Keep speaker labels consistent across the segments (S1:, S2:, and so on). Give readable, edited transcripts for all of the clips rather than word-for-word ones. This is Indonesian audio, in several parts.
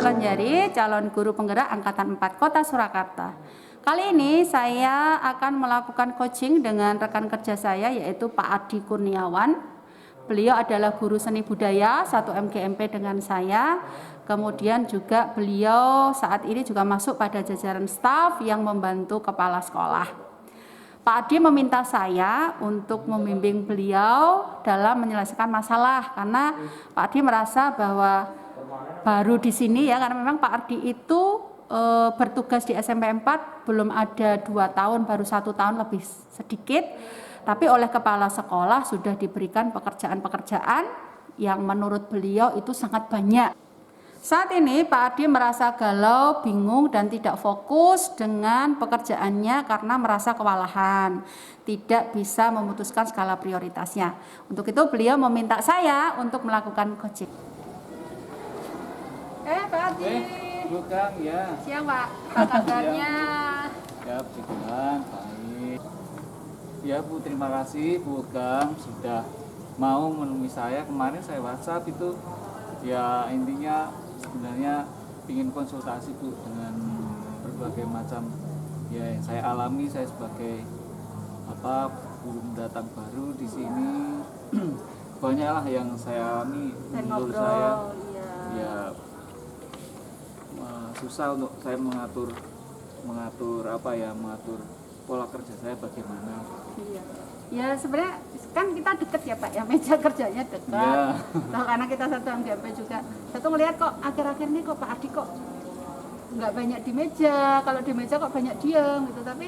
S1: Sulanjari, calon guru penggerak Angkatan 4 Kota Surakarta. Kali ini saya akan melakukan coaching dengan rekan kerja saya yaitu Pak Adi Kurniawan. Beliau adalah guru seni budaya 1 MGMP dengan saya. Kemudian juga beliau saat ini juga masuk pada jajaran staf yang membantu kepala sekolah. Pak Adi meminta saya untuk membimbing beliau dalam menyelesaikan masalah karena Pak Adi merasa bahwa baru di sini ya, karena memang Pak Adi itu bertugas di SMP 4 belum ada 2 tahun, baru 1 tahun lebih sedikit, tapi oleh kepala sekolah sudah diberikan pekerjaan-pekerjaan yang menurut beliau itu sangat banyak. Saat ini Pak Adi merasa galau, bingung dan tidak fokus dengan pekerjaannya karena merasa kewalahan, tidak bisa memutuskan skala prioritasnya. Untuk itu beliau meminta saya untuk melakukan coaching. Pak Adi.
S2: Bukan ya.
S1: Siang Pak, apa kabarnya?
S2: Ya, puji Tuhan, baik. Ya Bu, terima kasih Bu Gang sudah mau menemui saya. Kemarin saya WhatsApp itu, ya intinya sebenarnya ingin konsultasi Bu dengan berbagai macam ya yang saya alami. Saya sebagai guru datang baru di sini banyaklah yang saya alami menurut saya. Ya susah untuk saya mengatur pola kerja saya bagaimana.
S1: Iya. Ya sebenarnya kan kita deket ya Pak ya, meja kerjanya dekat.
S2: Ya.
S1: Nah, karena kita satu MGMP juga. Saya tuh ngelihat kok akhir-akhir ini kok Pak Adi kok nggak banyak di meja, kalau di meja kok banyak diem gitu. Tapi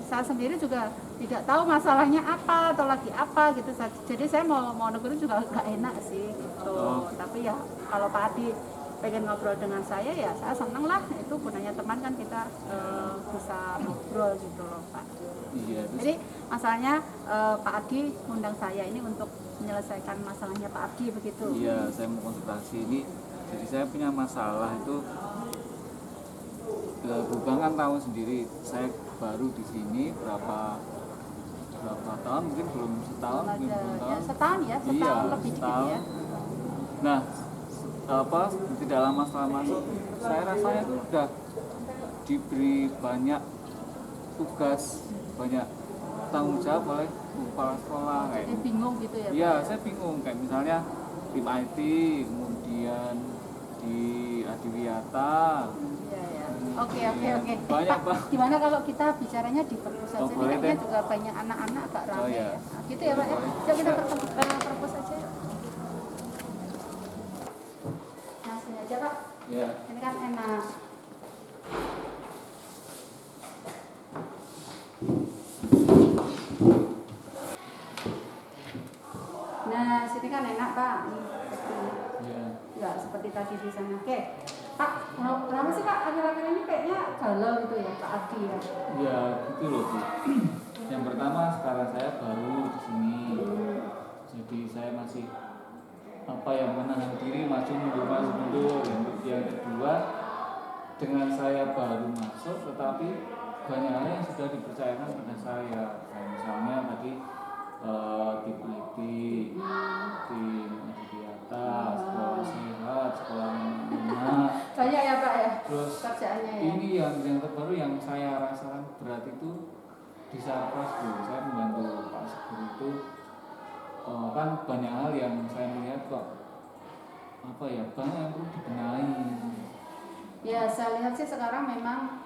S1: saya sendiri juga tidak tahu masalahnya apa atau lagi apa gitu. Jadi saya mau negur juga nggak enak sih gitu. Tapi ya kalau Pak Adi pengen ngobrol dengan saya ya saya seneng lah, itu gunanya teman kan kita bisa ngobrol gitu loh Pak.
S2: Iya,
S1: jadi masalahnya Pak Adi undang saya ini untuk menyelesaikan masalahnya Pak Adi begitu.
S2: Iya, saya mau konsultasi ini. Jadi saya punya masalah itu, Bang kan tahu sendiri saya baru di sini berapa tahun, mungkin belum setahun, mungkin belum tahun.
S1: Ya, setahun
S2: Iya,
S1: lebih dikit ya.
S2: Nah, tidak lama setelah masuk saya rasanya tuh udah diberi banyak tugas, banyak tanggung jawab oleh kepala sekolah kayak.
S1: Jadi bingung gitu ya?
S2: Iya, saya bingung kayak misalnya tim IT, kemudian di Adiwiyata.
S1: Iya. Oke.
S2: Banyak Pak.
S1: Gimana kalau kita bicaranya di perpus aja?
S2: Boleh
S1: Ini
S2: deh.
S1: juga banyak anak-anak agak ramai
S2: Iya.
S1: ya. Nah, gitu ya Pak ya. Yuk kita perpus aja. Nah, sini aja Pak.
S2: Iya.
S1: Ini kan enak. Nah, sini kan enak Pak.
S2: Iya.
S1: Enggak seperti tadi di sana. Oke. Pak, kenapa sih Pak akhir-akhir ini kayaknya galau gitu ya Pak Adi ya?
S2: Ya, gitu loh Bu. Yang pertama sekarang saya baru di sini. Jadi saya masih menahan diri, maju mundur. Yang kedua, dengan saya baru masuk tetapi banyak hal yang sudah dipercayakan pada saya. Kayak misalnya tadi tim IT, tim Adiwiyata, sekolah sehat, sekolah menengah.
S1: Banyak ya Pak ya?
S2: Terus
S1: kerjaannya ya?
S2: ini yang terbaru yang saya rasakan berat itu di Sarpras Bu. Saya membantu Pak Segur itu kan banyak hal yang saya melihat kok banyak yang perlu dibenahi.
S1: Ya saya lihat sih sekarang memang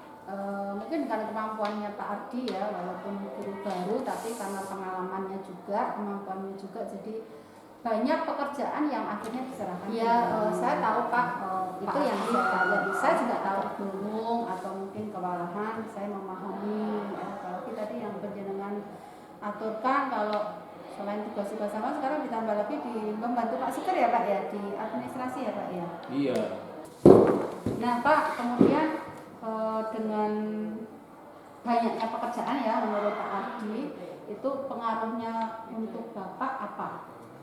S1: mungkin karena kemampuannya Pak Adi ya, walaupun guru baru tapi karena pengalamannya juga, kemampuannya juga, jadi banyak pekerjaan yang akhirnya diserahkan. Ya saya tahu Pak, itu yang saya juga tahu bingung atau mungkin kewalahan, saya memahami ya. Kalau kita tadi yang berjenengan aturkan, kalau selain tugas-tugas sama sekarang ditambah lagi di membantu Pak Seger ya Pak ya, di administrasi ya Pak ya.
S2: Iya.
S1: Nah Pak, kemudian dengan banyaknya pekerjaan ya menurut Pak Adi, itu pengaruhnya untuk Bapak apa?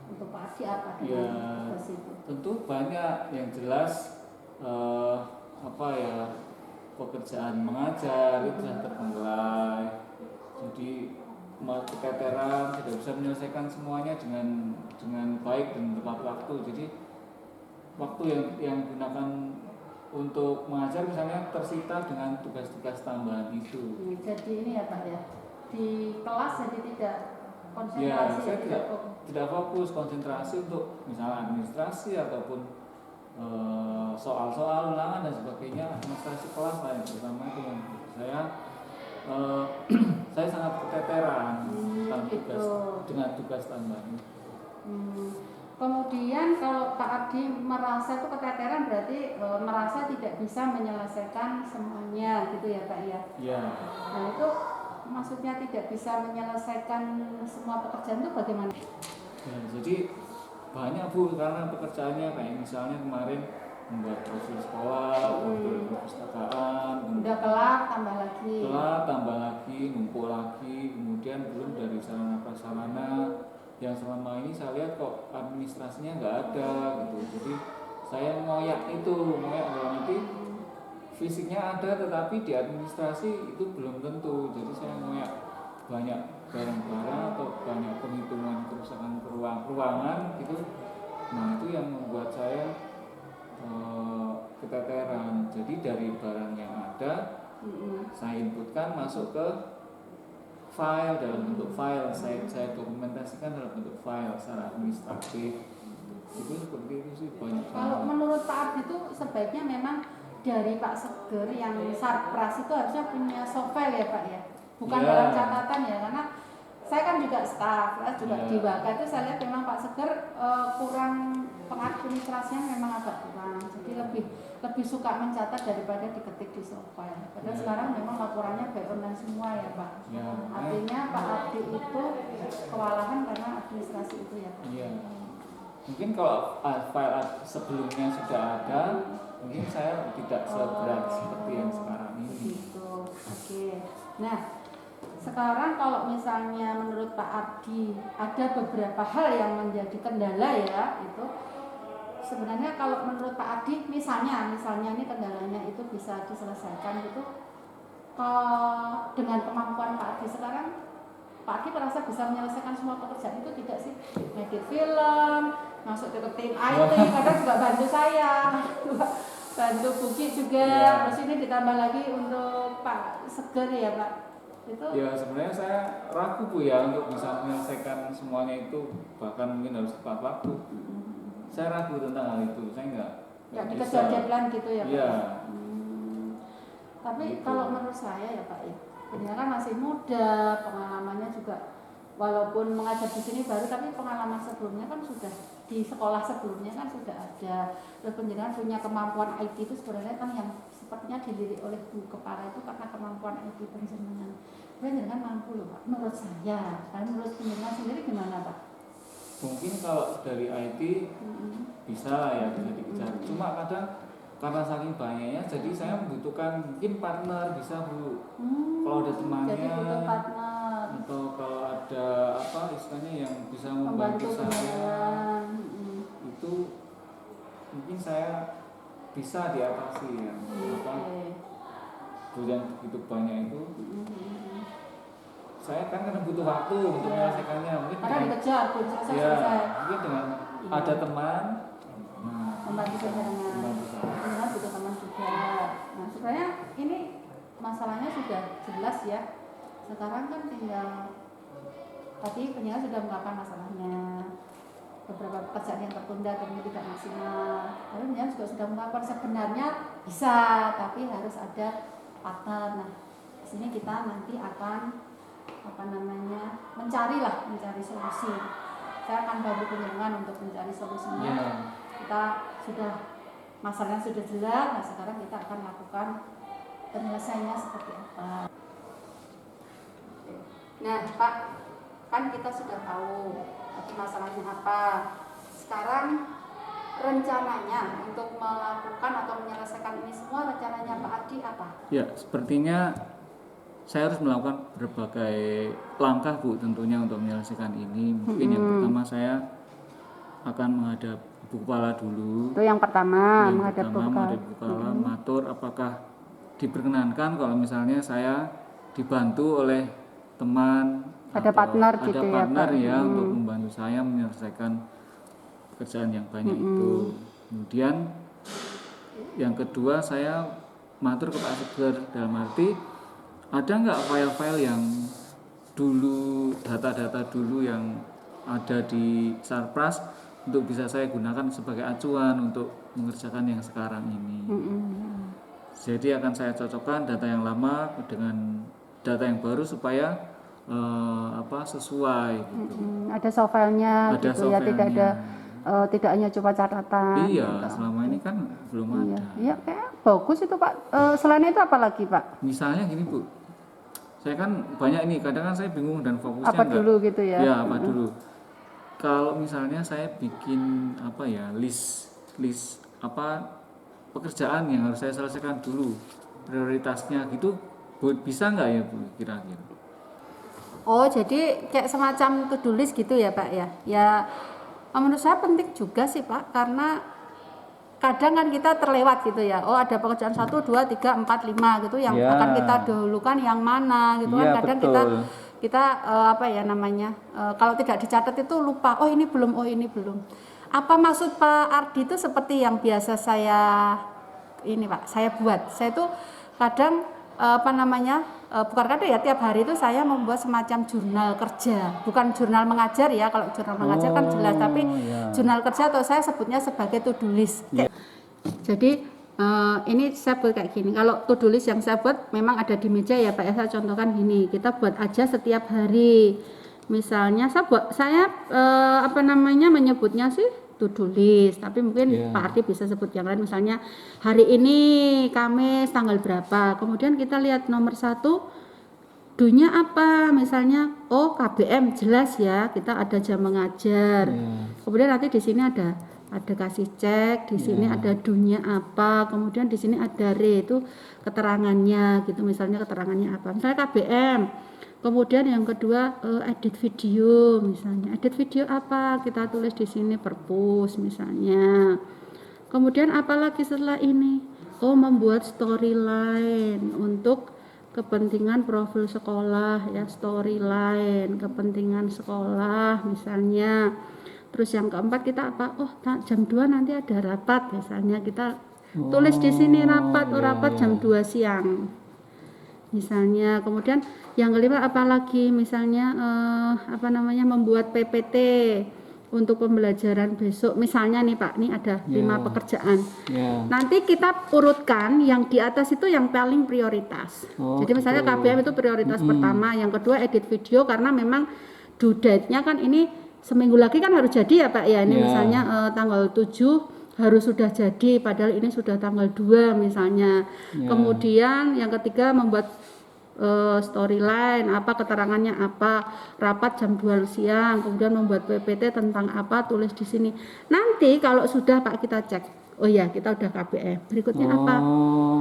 S1: Untuk Pak Adi apa?
S2: Ya, tentu banyak. Yang jelas pekerjaan mengajar itu sudah terbengkalai. Jadi keteteran, tidak bisa menyelesaikan semuanya dengan baik dan tepat waktu. Jadi waktu yang digunakan untuk mengajar misalnya tersita dengan tugas-tugas tambahan itu.
S1: Jadi ini ya Pak ya, di kelas jadi tidak
S2: Ya,
S1: konsentrasi,
S2: saya
S1: tidak
S2: tidak fokus konsentrasi untuk misalnya administrasi ataupun soal-soal ulangan dan sebagainya, administrasi kelas lah yang pertama itu yang saya saya sangat keteteran tentang tugas
S1: gitu.
S2: dengan tugas tambahan.
S1: Kemudian kalau Pak Ardi merasa itu keteteran berarti merasa tidak bisa menyelesaikan semuanya gitu ya Pak ya.
S2: Ya.
S1: Nah itu maksudnya tidak bisa menyelesaikan semua pekerjaan itu bagaimana?
S2: Ya, jadi banyak Bu, karena pekerjaannya kayak misalnya kemarin membuat profil sekolah, profil perpustakaan,
S1: Udah kelar tambah lagi.
S2: kelar tambah lagi, numpuk lagi, kemudian belum dari sarana prasarana yang selama ini saya lihat kok administrasinya nggak ada gitu. Jadi saya ngoyak dalam arti fisiknya ada tetapi di administrasi itu belum tentu. Jadi saya ngoyak banyak barang-barang atau banyak penghitungan kerusakan ruangan gitu. Nah itu yang membuat saya keteteran. Jadi dari barang yang ada saya inputkan masuk ke file dalam bentuk file, saya dokumentasikan dalam bentuk file secara administratif. Itu seperti itu sih banyak.
S1: Kalau menurut Pak Ardi itu sebaiknya memang dari Pak Seger yang Sarpras itu harusnya punya software ya Pak ya, bukan dalam catatan ya, karena saya kan juga staff, juga di Waka itu saya lihat memang Pak Seger kurang pengadministrasinya memang agak kurang, jadi lebih suka mencatat daripada diketik di software. Padahal sekarang memang laporannya by online semua ya Pak. Artinya Pak Ardi itu kewalahan karena administrasi itu ya Pak.
S2: Iya. Mungkin kalau file sebelumnya sudah ada, mungkin saya tidak seberat seperti yang sekarang ini.
S1: Gitu. Oke. Nah, sekarang kalau misalnya menurut Pak Ardi ada beberapa hal yang menjadi kendala ya, itu sebenarnya kalau menurut Pak Ardi misalnya ini kendalanya itu bisa diselesaikan gitu dengan kemampuan Pak Ardi sekarang, Pak Ardi merasa bisa menyelesaikan semua pekerjaan itu tidak sih? Edit film, masuk ke tim IT, kadang juga bantu saya, bantu Buki juga, terus ini ditambah lagi untuk Pak Seger ya Pak. Itu
S2: ya sebenarnya saya ragu Bu ya untuk bisa menyelesaikan semuanya itu, bahkan mungkin harus tepat waktu. Saya ragu tentang hal itu, saya nggak
S1: dikejar deadline gitu ya Pak.
S2: Iya.
S1: Tapi
S2: gitu.
S1: Kalau menurut saya ya Pak ya, beliau kan masih muda, pengalamannya juga walaupun mengajar di sini baru, tapi pengalaman sebelumnya kan sudah di sekolah sebelumnya kan sudah ada. Terus penjenengan punya kemampuan IT itu sebenarnya kan yang sepertinya dilirik oleh Bu Kepala itu karena kemampuan IT penjenengan. Penjenengan mampu loh Pak, menurut saya. Dan menurut penjenengan sendiri gimana Pak?
S2: Mungkin kalau dari IT bisa lah ya, bisa dikejar. Cuma kadang karena saking banyaknya, jadi saya membutuhkan mungkin partner, bisa Bu. Kalau ada temannya,
S1: jadi butuh partner,
S2: atau kalau ada apa istilahnya yang bisa membantu
S1: pembantu
S2: saya, itu mungkin saya bisa diatasi ya. Yang begitu banyak itu, saya kan karena butuh waktu untuk menyelesaikannya. Mungkin
S1: karena dikejar, belum selesai.
S2: Mungkin dengan ada teman,
S1: membantu saya dengan butuh teman juga. Nah sebenarnya ini masalahnya sudah jelas ya. Sekarang kan tinggal tadi penyiar sudah mengungkapkan masalahnya, beberapa pekerjaan yang tertunda karena tidak maksimal. Lalu penyiar juga sudah mengungkapkan sebenarnya bisa, tapi harus ada partner. Nah di sini kita nanti akan mencari solusi. Saya akan bantu penyiaran untuk mencari solusinya. Kita sudah masalahnya sudah jelas, nah sekarang kita akan lakukan penyelesaiannya seperti apa. Nah Pak, kan kita sudah tahu masalahnya apa. Sekarang rencananya untuk melakukan atau menyelesaikan ini semua, rencananya Pak Ardi apa? Ya,
S2: sepertinya saya harus melakukan berbagai langkah Bu tentunya untuk menyelesaikan ini. Mungkin yang pertama saya akan menghadap Bu Kepala dulu.
S1: Itu yang pertama,
S2: menghadap Bu Kepala, matur apakah diperkenankan kalau misalnya saya dibantu oleh teman,
S1: ada partner gitu
S2: ya Pak? Untuk membantu saya menyelesaikan pekerjaan yang banyak itu. Kemudian Yang kedua saya matur ke Pak Seger dalam arti ada nggak file-file yang dulu, data-data dulu yang ada di Sarpras untuk bisa saya gunakan sebagai acuan untuk mengerjakan yang sekarang ini. Jadi akan saya cocokkan data yang lama dengan data yang baru supaya sesuai gitu.
S1: Ada softwarenya
S2: Ada
S1: gitu ya, tidak ada
S2: softwarenya.
S1: tidak hanya cuma catatan.
S2: Iya,
S1: gitu.
S2: selama ini kan belum
S1: Iya,
S2: ada.
S1: iya kayak bagus itu Pak. Selain itu apa lagi Pak?
S2: Misalnya gini Bu, saya kan banyak nih, kadang kan saya bingung dan fokusnya
S1: Apa
S2: enggak.
S1: dulu gitu ya?
S2: Ya, apa dulu. Kalau misalnya saya bikin list pekerjaan yang harus saya selesaikan dulu, prioritasnya gitu, bisa nggak ya Bu kira-kira?
S1: Oh, jadi kayak semacam to-do list gitu ya Pak ya? Ya, menurut saya penting juga sih Pak, karena kadang kan kita terlewat gitu ya. Oh, ada pekerjaan 1, 2, 3, 4, 5 gitu yang
S2: Ya.
S1: akan kita dahulukan yang mana gitu
S2: Iya,
S1: kan. Kadang
S2: betul.
S1: kita kalau tidak dicatat itu lupa. Oh, ini belum, oh ini belum. Apa maksud Pak Ardi itu seperti yang biasa saya ini Pak, saya buat. Saya itu kadang bukan kadang ya, tiap hari itu saya membuat semacam jurnal kerja, bukan jurnal mengajar ya. Kalau jurnal mengajar kan jelas, tapi jurnal kerja atau saya sebutnya sebagai to-do list. Jadi ini saya buat kayak gini. Kalau to-do list yang saya buat memang ada di meja ya Pak ya. Saya contohkan gini, kita buat aja setiap hari. Misalnya saya menyebutnya sih to-do list, tapi mungkin Pak Ardi bisa sebut yang lain. Misalnya hari ini Kamis tanggal berapa, kemudian kita lihat nomor 1 dunya apa, misalnya KBM jelas ya, kita ada jam mengajar. Kemudian nanti di sini ada kasih cek, di sini ada dunya apa, kemudian di sini ada itu keterangannya gitu, misalnya keterangannya apa, misalnya KBM. Kemudian yang kedua edit video, misalnya edit video apa, kita tulis di sini purpose misalnya. Kemudian apalagi setelah ini, membuat storyline untuk kepentingan profil sekolah ya, storyline kepentingan sekolah misalnya. Terus yang keempat kita apa, jam 2 nanti ada rapat misalnya, kita tulis di sini rapat jam 2 siang misalnya. Kemudian yang kelima apalagi, misalnya membuat PPT untuk pembelajaran besok misalnya nih Pak, ini ada 5 pekerjaan. Nanti kita urutkan yang di atas itu yang paling prioritas. Jadi misalnya KBM itu prioritas pertama, yang kedua edit video karena memang due date-nya kan ini seminggu lagi kan harus jadi ya Pak ya. Ini misalnya tanggal 7 harus sudah jadi, padahal ini sudah tanggal 2 misalnya. Kemudian yang ketiga membuat storyline apa, keterangannya apa, rapat jam 2 siang, kemudian membuat PPT tentang apa, tulis di sini. Nanti kalau sudah Pak kita cek, oh ya kita udah KBM, berikutnya apa,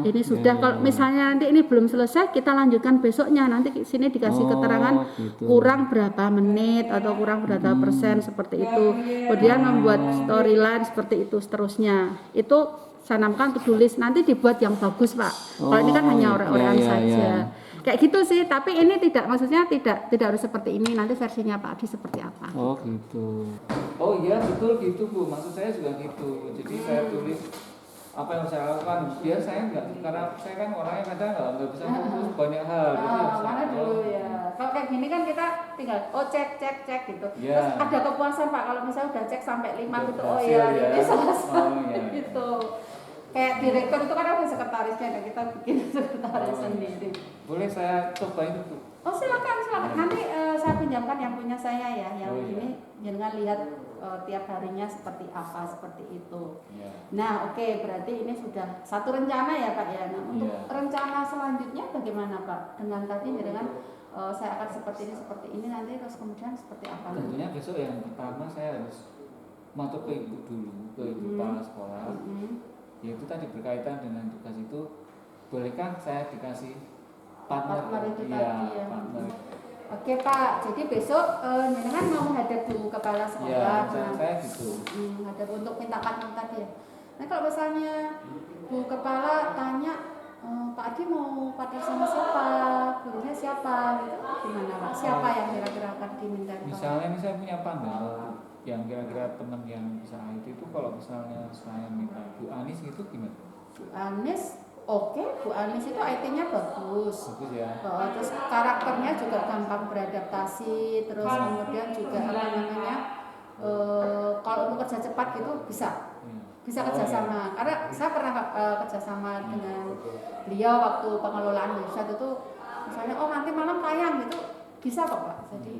S1: ini sudah. Kalau misalnya nanti ini belum selesai, kita lanjutkan besoknya, nanti sini dikasih keterangan kurang berapa menit atau kurang berapa persen seperti itu. Kemudian membuat storyline seperti itu seterusnya. Itu saya namakan to-do list, nanti dibuat yang bagus Pak. Kalau ini kan hanya orang-orang saja. Kayak gitu sih, tapi ini maksudnya tidak harus seperti ini, nanti versinya Pak Adi seperti apa.
S2: Oh gitu. Oh iya betul gitu Bu, maksud saya juga gitu. Jadi saya tulis apa yang saya lakukan, biar saya enggak, karena saya kan orangnya kadang nggak bisa fokus banyak hal.
S1: Mana dulu ya. Kalau kayak gini kan kita tinggal cek gitu. Terus ada kepuasan Pak kalau misalnya udah cek sampai 5 gitu, ini selesai gitu. Kayak direktur itu kan ada sekretarisnya, dan kita bikin sekretaris sendiri.
S2: Boleh saya coba itu Bu?
S1: Oh silakan. Nanti saya pinjamkan yang punya saya ya, yang ini jangan lihat tiap harinya seperti apa, seperti itu. Nah oke, berarti ini sudah satu rencana ya Pak ya. Nah untuk rencana selanjutnya bagaimana Pak? Dengan saya akan seperti ini nanti, terus kemudian seperti apa?
S2: Tentunya besok yang pertama saya harus masuk ke ibu dulu, ke ibu kepala sekolah. Yaitu tadi berkaitan dengan tugas itu, bolehkah saya dikasih partner itu tadi ya. Partner.
S1: Oke Pak, jadi besok jenengan mau menghadap Bu Kepala Sekolah.
S2: Saya gitu.
S1: Menghadap untuk minta partner tadi ya. Nah kalau misalnya Bu Kepala tanya, Pak Adi mau partner sama siapa, gurunya siapa, gitu, gimana Pak? Siapa yang kira-kira akan diminta?
S2: Misalnya ini saya punya panel yang kira-kira teman yang bisa IT itu, kalau misalnya saya minta Bu Anis gitu gimana?
S1: Bu Anis oke, Bu Anis itu IT-nya bagus.
S2: Bagus ya.
S1: Terus karakternya juga gampang beradaptasi, terus kemudian juga apa namanya, kalau untuk kerja cepat gitu bisa kerjasama. Karena saya pernah kerjasama dengan beliau waktu pengelolaan website itu, misalnya nanti malam tayang gitu, bisa kok Pak. Jadi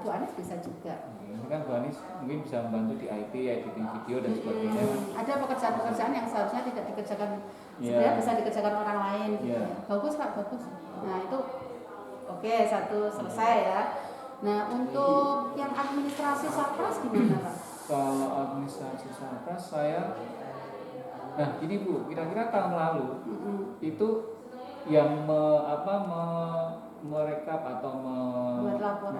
S1: Bu Anis bisa juga.
S2: Ini kan Bu Anis mungkin bisa membantu di IT, editing video dan sebagainya.
S1: Ada pekerjaan-pekerjaan yang seharusnya tidak dikerjakan, sebenarnya bisa dikerjakan orang lain gitu ya. Bagus Pak, bagus. Nah itu oke, satu selesai ya. Nah untuk yang administrasi Sapras gimana Pak?
S2: Kalau administrasi Sapras nah ini Bu, kira-kira tahun lalu itu yang merekap atau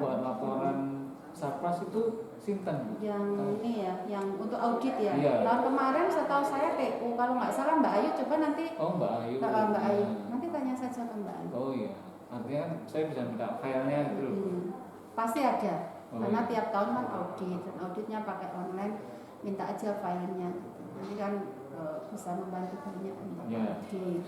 S2: buat laporan Sapras itu Sinten Bu?
S1: Yang ini ya, yang untuk audit ya.
S2: Iya.
S1: Tahun kemarin setahu saya PU, kalau nggak salah Mbak Ayu, coba nanti.
S2: Mbak Ayu.
S1: Mbak Ayu, nanti tanya saja ke Mbak Ayu.
S2: Oh iya, artinya saya bisa minta filenya gitu.
S1: Pasti ada, karena tiap tahun kan audit, dan auditnya pakai online, minta aja filenya. Nanti kan bisa membantu banyak untuk audit.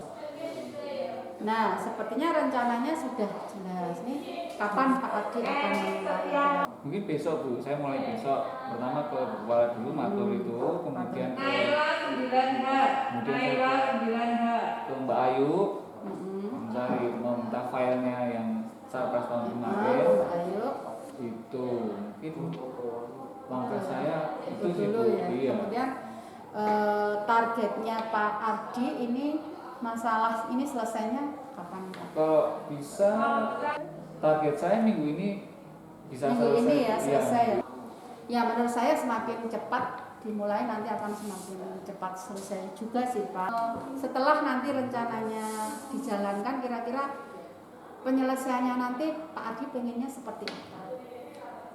S1: Nah, sepertinya rencananya sudah jelas nih. Kapan Pak Ardi akan mulai?
S2: Mungkin besok Bu, saya mulai besok. Pertama ke Kuala dulu, matur itu, kemudian ke Mbak Ayu, mencari meminta filenya yang Sapras tahun kemarin. Itu mungkin langkah saya itu sih Bu.
S1: Ya.
S2: Iya.
S1: Kemudian targetnya Pak Ardi ini, masalah ini selesainya kapan Pak?
S2: Kalau bisa, target saya minggu ini bisa
S1: minggu
S2: selesai.
S1: Ini ya selesai ya. Ya menurut saya semakin cepat dimulai nanti akan semakin cepat selesai juga sih Pak. Setelah nanti rencananya dijalankan, kira-kira penyelesaiannya nanti Pak Ardi pengennya seperti apa?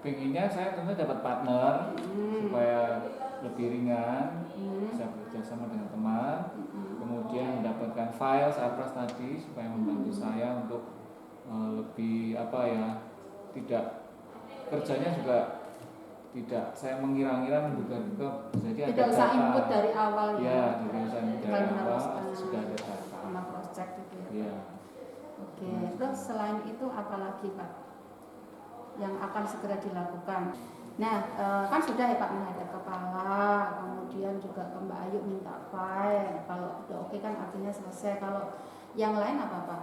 S2: Pengennya saya tentu dapat partner supaya lebih ringan, bisa bekerja sama dengan teman, kemudian mendapatkan file Sapras tadi supaya membantu saya untuk lebih tidak kerjanya juga tidak saya mengira-ngira menduga-duga, jadi
S1: tidak
S2: ada
S1: usah
S2: data.
S1: input dari awal
S2: Ya, tidak usah input dari awal, sudah ada data.
S1: Sama cross check gitu ya.
S2: Iya.
S1: Oke, terus selain itu apa lagi Pak yang akan segera dilakukan? Nah, kan sudah ya Pak menghadap kepala, kemudian juga ke Mbak Ayu minta file. Kalau udah oke kan artinya selesai. Kalau yang lain apa Pak?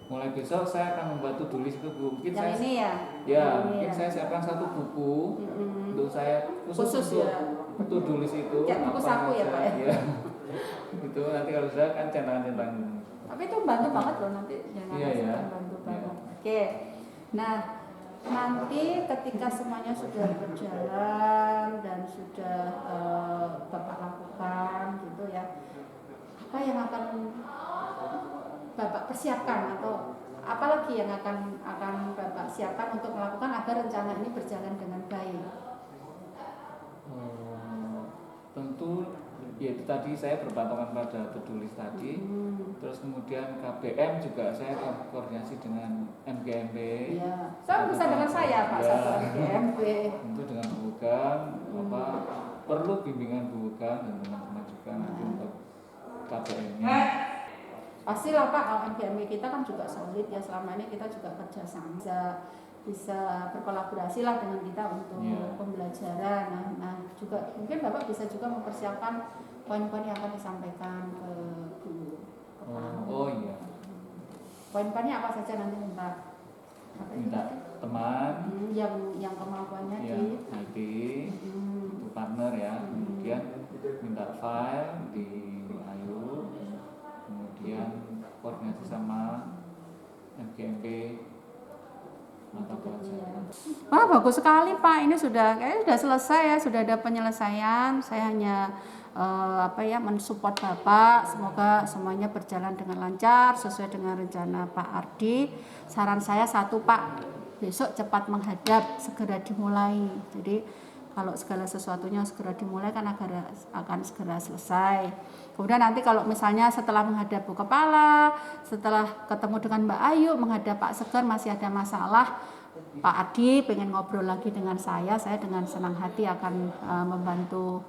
S2: Mulai besok saya akan membantu tulis itu Bu. Mungkin
S1: yang
S2: saya,
S1: ini ya?
S2: Ya, mungkin saya siapkan satu buku untuk saya khusus
S1: ya?
S2: untuk tulis itu.
S1: Kayak buku saku ya Pak ya?
S2: Ya. Itu nanti kalau saya kan centang-centang.
S1: Tapi itu bantu banget loh nanti.
S2: Iya.
S1: Bantu banget. Oke. Nah, nanti ketika semuanya sudah berjalan dan sudah Bapak lakukan gitu ya, apa yang akan Bapak persiapkan atau apalagi yang akan Bapak siapkan untuk melakukan agar rencana ini berjalan dengan baik?
S2: Tentu yaitu tadi saya berpatokan pada petulis tadi, terus kemudian KBM juga saya koordinasi dengan MGMP.
S1: Ya, bisa dengan saya Pak, satu MGMP.
S2: Tentu dengan Bu Ugang, perlu bimbingan Bu Ugang dan teman-teman juga nanti untuk KBM-nya.
S1: Pastilah Pak, MGMP kita kan juga solid ya, selama ini kita juga kerjasama, bisa berkolaborasi lah dengan kita untuk pembelajaran. Nah juga mungkin Bapak bisa juga mempersiapkan poin-poin yang akan disampaikan ke Bu Kepala.
S2: Oh iya.
S1: Poin-poinnya apa saja nanti minta
S2: teman
S1: yang kemampuannya
S2: di IT, untuk partner ya, kemudian minta file di Ayu, kemudian koordinasi sama MGMP.
S1: Wah bagus sekali Pak, ini sudah selesai ya, sudah ada penyelesaian. Saya hanya mensupport Bapak, semoga semuanya berjalan dengan lancar sesuai dengan rencana Pak Ardi. Saran saya satu Pak, besok cepat menghadap, segera dimulai. Jadi kalau segala sesuatunya segera dimulai kan akan segera selesai. Kemudian nanti kalau misalnya setelah menghadap Bu Kepala, setelah ketemu dengan Mbak Ayu, menghadap Pak Segar masih ada masalah, Pak Ardi pengen ngobrol lagi dengan saya dengan senang hati akan membantu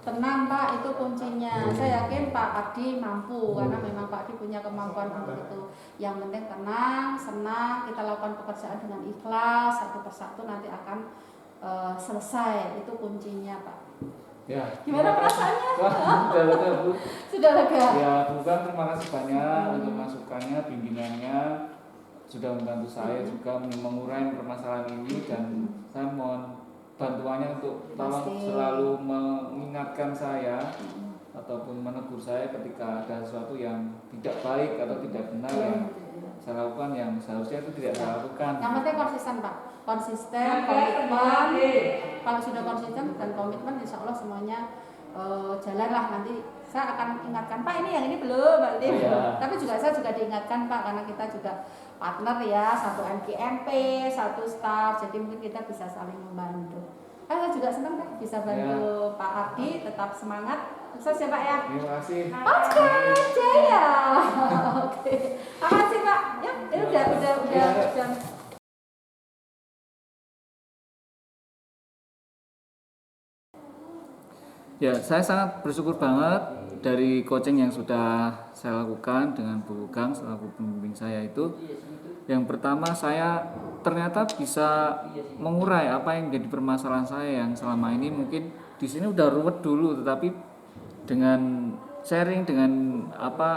S1: Tenang Pak, itu kuncinya. Saya yakin Pak Ardi mampu karena memang Pak Ardi punya kemampuan untuk itu. Yang penting tenang, senang, kita lakukan pekerjaan dengan ikhlas, satu persatu nanti akan selesai. Itu kuncinya Pak.
S2: Ya.
S1: Gimana perasaannya?
S2: Wah, sudah lega Bu.
S1: Sudah lega.
S2: Ya, Bu Kang, terima kasih banyak untuk masukannya, bimbingannya. Sudah membantu saya juga mengurai permasalahan ini dan saya mohon bantuannya untuk tolong selalu mengingatkan saya ataupun menegur saya ketika ada sesuatu yang tidak baik atau tidak benar yang saya lakukan yang seharusnya itu tidak saya lakukan.
S1: Yang penting konsisten Pak, konsisten, komitmen. Kalau sudah konsisten dan komitmen, insya Allah semuanya jalanlah. Nanti saya akan ingatkan Pak, ini yang ini belum, berarti tapi juga saya juga diingatkan Pak karena kita juga partner ya, satu MGMP, satu staff, jadi mungkin kita bisa saling membantu. Saya juga senang deh bisa bantu Pak Ardi, tetap semangat, sukses ya Pak ya.
S2: Terima kasih.
S1: Oke, Jaya. Oke, makasih Pak. Ya, ini udah.
S2: Ya, saya sangat bersyukur banget dari coaching yang sudah saya lakukan dengan Bu Gang selaku pembimbing saya itu. Yang pertama, saya ternyata bisa mengurai apa yang menjadi permasalahan saya yang selama ini mungkin di sini udah ruwet dulu, tetapi dengan sharing, dengan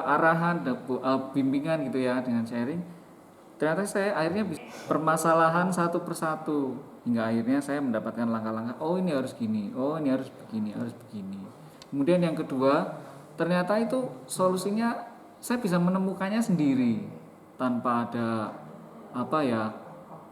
S2: arahan dan bimbingan gitu ya, dengan sharing, ternyata saya akhirnya bisa permasalahan satu persatu hingga akhirnya saya mendapatkan langkah-langkah. Oh ini harus gini, oh ini harus begini, harus begini. Kemudian yang kedua, ternyata itu solusinya saya bisa menemukannya sendiri tanpa ada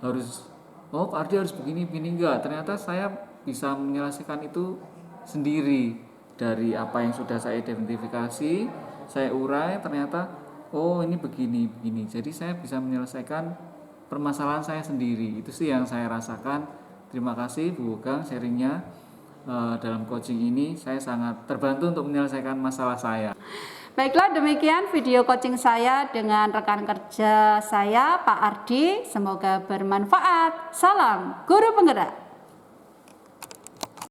S2: harus Pak Ardi harus begini enggak. Ternyata saya bisa menyelesaikan itu sendiri dari apa yang sudah saya identifikasi, saya urai, ternyata oh ini begini. Jadi saya bisa menyelesaikan permasalahan saya sendiri. Itu sih yang saya rasakan. Terima kasih Bu Gang sharingnya. Dalam coaching ini saya sangat terbantu untuk menyelesaikan masalah saya.
S1: Baiklah, demikian video coaching saya dengan rekan kerja saya Pak Ardi. Semoga bermanfaat. Salam Guru Penggerak.